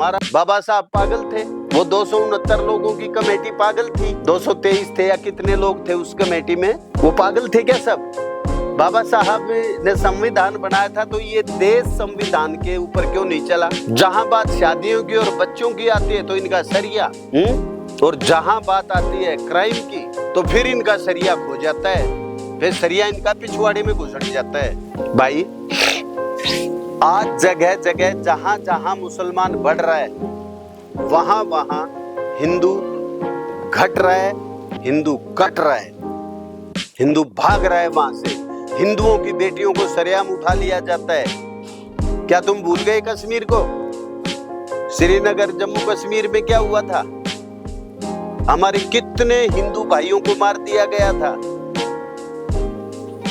हमारा बाबा साहब पागल थे, वो 269 लोगों की कमेटी पागल थी, 223 थे या कितने लोग थे उस कमेटी में, वो पागल थे क्या सब? बाबा साहब ने संविधान बनाया था तो ये देश संविधान के ऊपर क्यों नहीं चला? जहां बात शादियों की और बच्चों की आती है तो इनका सरिया, और जहां बात आती है क्राइम की तो फिर इनका सरिया खो जाता है, फिर सरिया इनका पिछवाड़े में घुसट जाता है। भाई आज जगह जगह जहां जहां मुसलमान बढ़ रहा है वहां वहां हिंदू घट रहा है, हिंदू कट रहा है, हिंदू भाग रहा है वहां से, हिंदुओं की बेटियों को सरेआम उठा लिया जाता है। क्या तुम भूल गए कश्मीर को? श्रीनगर जम्मू कश्मीर में क्या हुआ था? हमारे कितने हिंदू भाइयों को मार दिया गया था,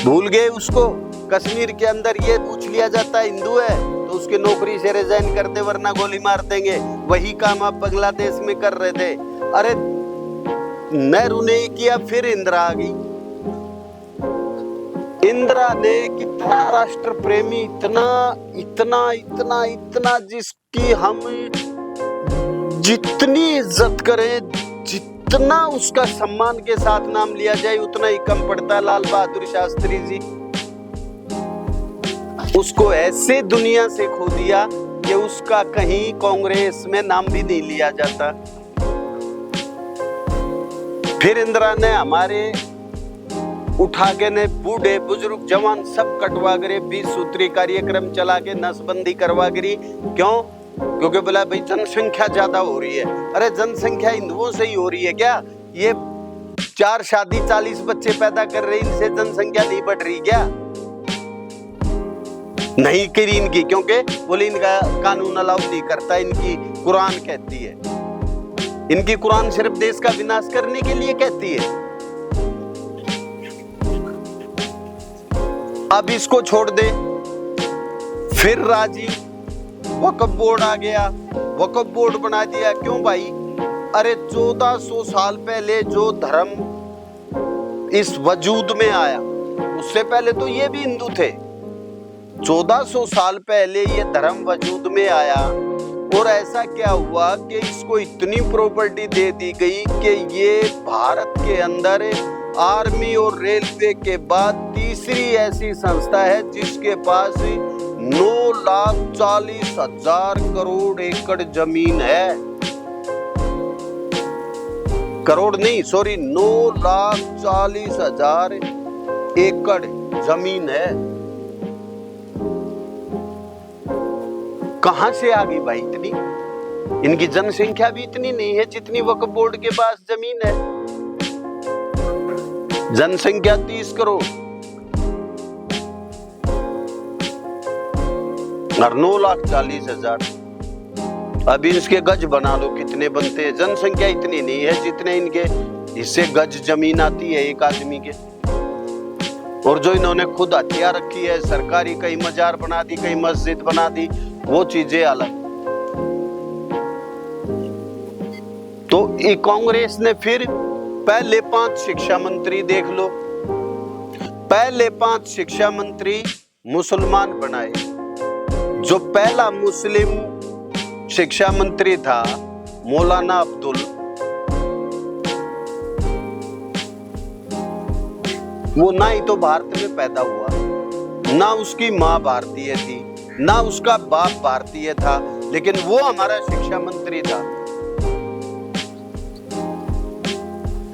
भूल गए उसको? कश्मीर के अंदर ये पूछ लिया जाता है हिंदू है तो उसकी नौकरी से रिजाइन कर दे वरना गोली मार देंगे। वही काम आप बांग्लादेश में कर रहे थे। अरे नेहरू ने किया, फिर इंदिरा आ गई। इंदिरा ने कितना राष्ट्र प्रेमी, इतना इतना इतना इतना जिसकी हम जितनी इज्जत करें, जितना उसका सम्मान के साथ नाम लिया जाए उतना ही कम पड़ता है, लाल बहादुर शास्त्री जी। उसको ऐसे दुनिया से खो दिया कि उसका कहीं कांग्रेस में नाम भी नहीं लिया जाता। फिर इंदिरा ने हमारे उठा के ने बूढ़े बुजुर्ग जवान सब कटवा करे, 20 सूत्री कार्यक्रम चला के नसबंदी करवा करी। क्यों? क्योंकि बोला भाई जनसंख्या ज्यादा हो रही है। अरे जनसंख्या हिंदुओं से ही हो रही है क्या? ये 4 शादी 40 बच्चे पैदा कर रहे, इनसे जनसंख्या नहीं बढ़ रही क्या? नहीं करी इनकी, क्योंकि बोले इनका कानून अलाउ नहीं करता, इनकी कुरान कहती है। इनकी कुरान सिर्फ देश का विनाश करने के लिए कहती है। अब इसको छोड़ दे, फिर राजीव वक्फ बोर्ड आ गया, वक्फ बोर्ड बना दिया। क्यों भाई? अरे 1400 साल पहले जो धर्म इस वजूद में आया उससे पहले तो ये भी हिंदू थे। 1400 साल पहले ये धर्म वजूद में आया और ऐसा क्या हुआ कि इसको इतनी प्रॉपर्टी दे दी गई कि ये भारत के अंदर आर्मी और रेलवे के बाद तीसरी ऐसी संस्था है जिसके पास 9,40,000 करोड़ एकड़ जमीन है। करोड़ नहीं, सॉरी, 9,40,000 एकड़ जमीन है। कहां से आ गई भाई इतनी? इनकी जनसंख्या भी इतनी नहीं है जितनी वक्फ बोर्ड के पास जमीन है। जनसंख्या 30 करोड़ और 9,40,000। अब इसके गज बना लो कितने बनते हैं? जनसंख्या इतनी नहीं है जितने इनके हिस्से गज जमीन आती है एक आदमी के। और जो इन्होंने खुद हथिया रखी है, सरकारी कहीं मजार बना दी, कहीं मस्जिद बना दी, वो चीजें अलग। तो ये कांग्रेस ने फिर पहले 5 शिक्षा मंत्री देख लो, पहले 5 शिक्षा मंत्री मुसलमान बनाए। जो पहला मुस्लिम शिक्षा मंत्री था मौलाना अब्दुल, वो ना ही तो भारत में पैदा हुआ, ना उसकी माँ भारतीय थी, ना उसका बाप भारतीय था, लेकिन वो हमारा शिक्षा मंत्री था।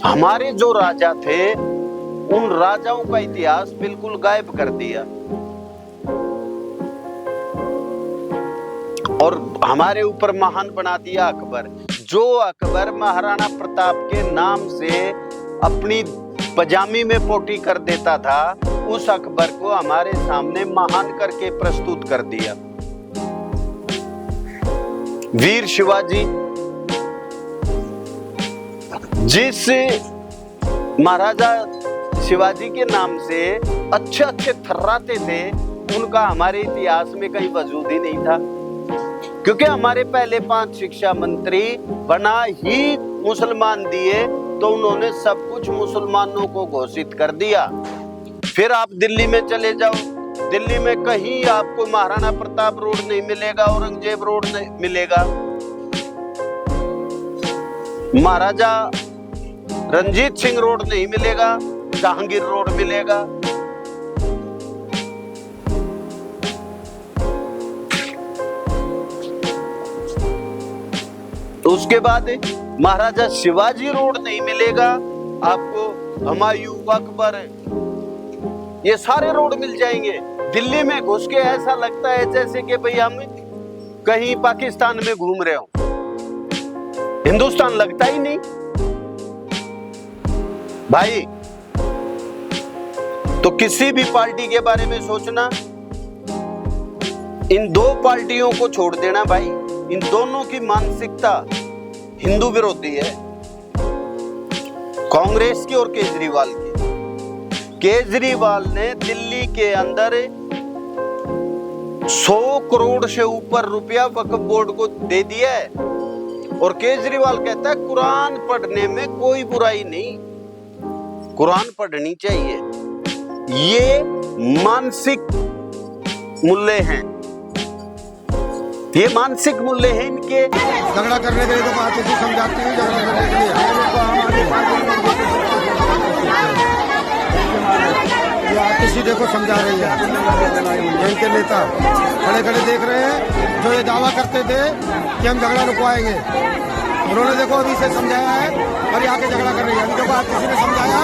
हमारे जो राजा थे उन राजाओं का इतिहास बिल्कुल गायब कर दिया और हमारे ऊपर महान बना दिया अकबर। जो अकबर महाराणा प्रताप के नाम से अपनी पजामी में पोटी कर देता था, उस अकबर को हमारे सामने महान करके प्रस्तुत कर दिया। वीर शिवाजी, जिस महाराजा शिवाजी के नाम से अच्छे अच्छे थर्राते थे, उनका हमारे इतिहास में कहीं वजूद ही नहीं था, क्योंकि हमारे पहले 5 शिक्षा मंत्री बना ही मुसलमान दिए तो उन्होंने सब कुछ मुसलमानों को घोषित कर दिया। फिर आप दिल्ली में चले जाओ, दिल्ली में कहीं आपको महाराणा प्रताप रोड नहीं मिलेगा, औरंगजेब रोड नहीं मिलेगा, महाराजा रंजीत सिंह रोड नहीं मिलेगा, जहांगीर रोड मिलेगा। उसके बाद महाराजा शिवाजी रोड नहीं मिलेगा आपको, हुमायूं, अकबर, ये सारे रोड मिल जाएंगे। दिल्ली में घुस के ऐसा लगता है जैसे कि भाई हम कहीं पाकिस्तान में घूम रहे हो, हिंदुस्तान लगता ही नहीं भाई। तो किसी भी पार्टी के बारे में सोचना, इन दो पार्टियों को छोड़ देना भाई। इन दोनों की मानसिकता हिंदू विरोधी है, कांग्रेस की और केजरीवाल की। केजरीवाल ने दिल्ली के अंदर 100 करोड़ से ऊपर रुपया वक्फ बोर्ड को दे दिया है, और केजरीवाल कहता है कुरान पढ़ने में कोई बुराई नहीं, कुरान पढ़नी चाहिए। ये मानसिक मूल्य हैं, ये मानसिक मूल्य हैं इनके। झगड़ा करने के लिए तो बात ऐसी समझाती हूँ, झगड़ा करने के लिए किसी देखो समझा रही है। इनके नेता खड़े खड़े देख रहे हैं, जो ये दावा करते थे कि हम झगड़ा रुकवाएंगे, उन्होंने देखो अभी से समझाया है और यहाँ के झगड़ा कर रही है। अभी देखो आतिशी ने समझाया,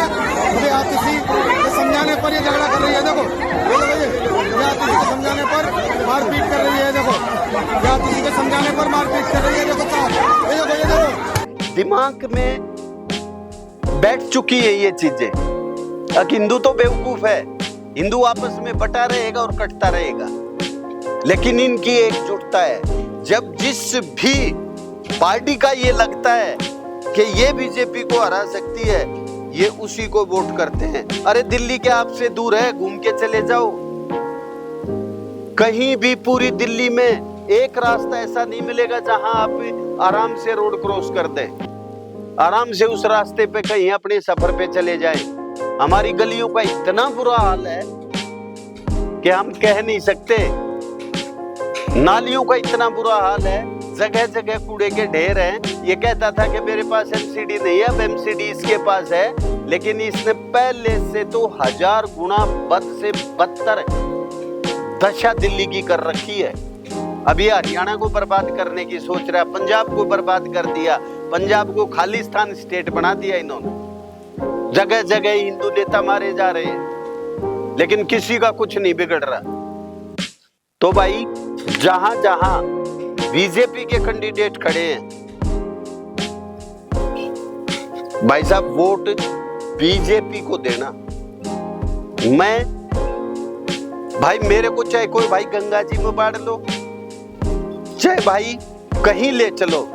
मुझे आतिशी के समझाने पर ये झगड़ा कर रही है। देखो ये आतिशी के समझाने पर मारपीट कर रही है। देखो ये आतिशी के समझाने पर मारपीट कर रही है। देखो साहब, ये देखो, ये देखो दिमाग में बैठ चुकी है ये चीजें। अब हिंदू तो बेवकूफ है, हिंदू आपस में बटा रहेगा और कटता रहेगा, लेकिन इनकी एकजुटता है। जब जिस भी पार्टी का ये लगता है कि ये बीजेपी को हरा सकती है, ये उसी को वोट करते हैं। अरे दिल्ली के आपसे दूर है, घूम के चले जाओ। कहीं भी पूरी दिल्ली में एक रास्ता ऐसा नहीं मिलेगा जहां आप आराम से रोड क्रॉस कर दें, आराम से उस रास्ते पे कहीं अपने सफर पे चले जाएं। हमारी गलियों का इतना बुरा हाल है कि हम कह नहीं सकते। नालियों का इतना बुरा हाल है, जगह जगह कूड़े के ढेर हैं। ये कहता था कि मेरे पास एमसीडी नहीं है, अब एमसीडी इसके पास है, लेकिन इसने पहले से तो 1000 गुना बद से बदतर दशा दिल्ली की कर रखी है। अभी हरियाणा को बर्बाद करने की सोच रहा है, पंजाब को बर्बाद कर दिया, पंजाब को खालिस्तान स्टेट बना दिया इन्होंने। जगह जगह हिंदू नेता मारे जा रहे हैं, लेकिन किसी का कुछ नहीं बिगड़ रहा। तो भाई जहां जहां बीजेपी के कैंडिडेट खड़े हैं, भाई साहब वोट बीजेपी को देना। मैं भाई, मेरे को चाहे कोई भाई गंगा जी में बाढ़ लो, चाहे भाई कहीं ले चलो,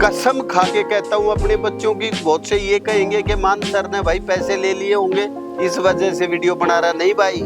कसम खा के कहता हूं अपने बच्चों की, बहुत से ये कहेंगे कि मान सर ने भाई पैसे ले लिए होंगे इस वजह से वीडियो बना रहा। नहीं भाई,